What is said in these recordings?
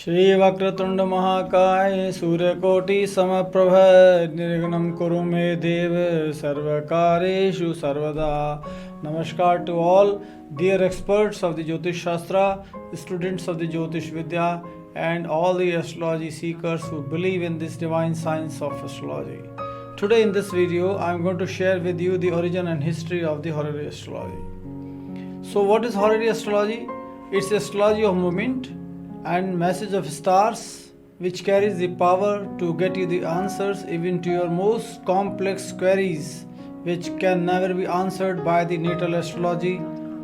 श्री वक्रतुंड महाकाय सूर्यकोटि समप्रभ निर्विघ्नं कुरु मे देव सर्वकार्येषु सर्वदा. Namaskar to all dear experts of the Jyotish Shastra, students of the Jyotish Vidya, and all the astrology seekers who believe in this divine science of astrology. Today in this video, I am going to share with you the origin and history of the horary astrology. So what is horary astrology? It's astrology of movement and message of stars, which carries the power to get you the answers even to your most complex queries, which can never be answered by the natal astrology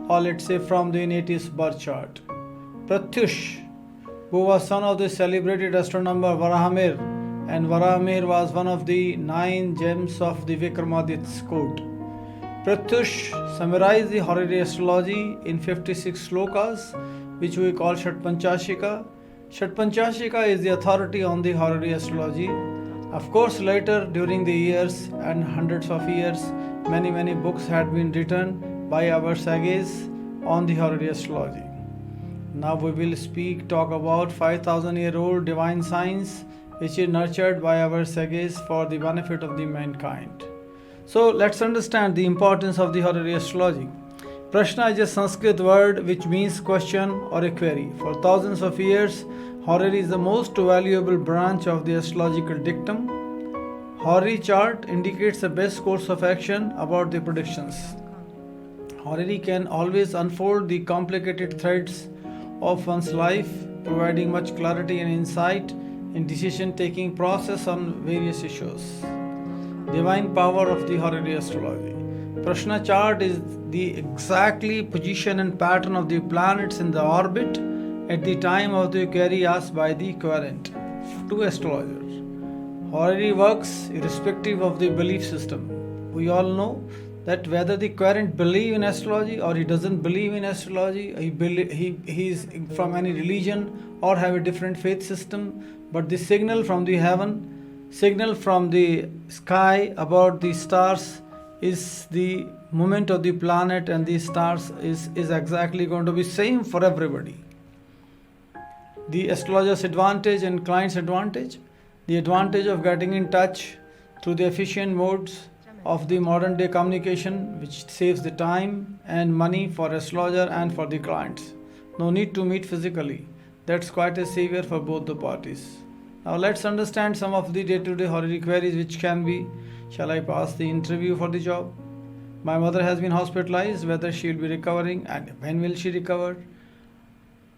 or let's say from the native's birth chart. Pratyush, who was son of the celebrated astronomer Varahamir, and Varahamir was one of the 9 gems of the Vikramaditya's court. Pratyush summarized the horary astrology in 56 slokas, which we call Shatpanchashika. Shatpanchashika is the authority on the horary astrology. Of course, later during the years and hundreds of years, many books had been written by our sages on the horary astrology. Now we will talk about 5,000-year-old divine science, which is nurtured by our sages for the benefit of the mankind. So let's understand the importance of the horary astrology. Prashna is a Sanskrit word which means question or a query. For thousands of years, horary is the most valuable branch of the astrological dictum. Horary chart indicates the best course of action about the predictions. Horary can always unfold the complicated threads of one's life, providing much clarity and insight in decision-taking process on various issues. Divine power of the horary astrology. Prashna chart is the exactly position and pattern of the planets in the orbit at the time of the query asked by the querent to astrologers. Horary works irrespective of the belief system. We all know that whether the querent believes in astrology or he doesn't believe in astrology, he is from any religion or have a different faith system, but the signal from the heaven, signal from the sky about the stars is the movement of the planet and the stars is exactly going to be same for everybody. The astrologer's advantage and client's advantage. The advantage of getting in touch through the efficient modes of the modern day communication, which saves the time and money for astrologer and for the clients. No need to meet physically. That's quite a savior for both the parties. Now let's understand some of the day-to-day horary queries which can be: shall I pass the interview for the job? My mother has been hospitalized, whether she will be recovering and when will she recover?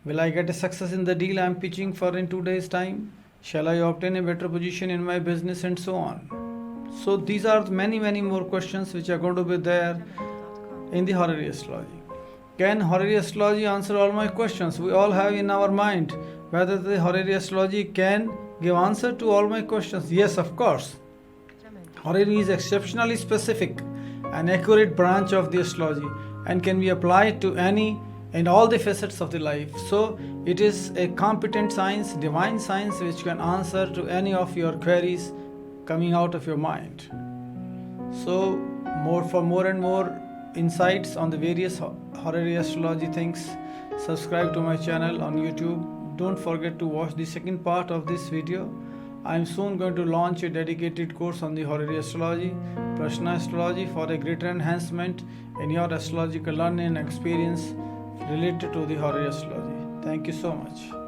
Will I get a success in the deal I am pitching for in 2 days' time? Shall I obtain a better position in my business, and so on? So these are many more questions which are going to be there in the horary astrology. Can horary astrology answer all my questions? We all have in our mind whether the horary astrology can give answer to all my questions. Yes, of course. Horary is exceptionally specific and accurate branch of the astrology and can be applied to any and all the facets of the life. So it is a competent science, divine science, which can answer to any of your queries coming out of your mind. So for more and more insights on the various horary astrology things, subscribe to my channel on YouTube. Don't forget to watch the second part of this video. I am soon going to launch a dedicated course on the horary astrology, Prashna astrology, for a greater enhancement in your astrological learning and experience related to the horary astrology. Thank you so much.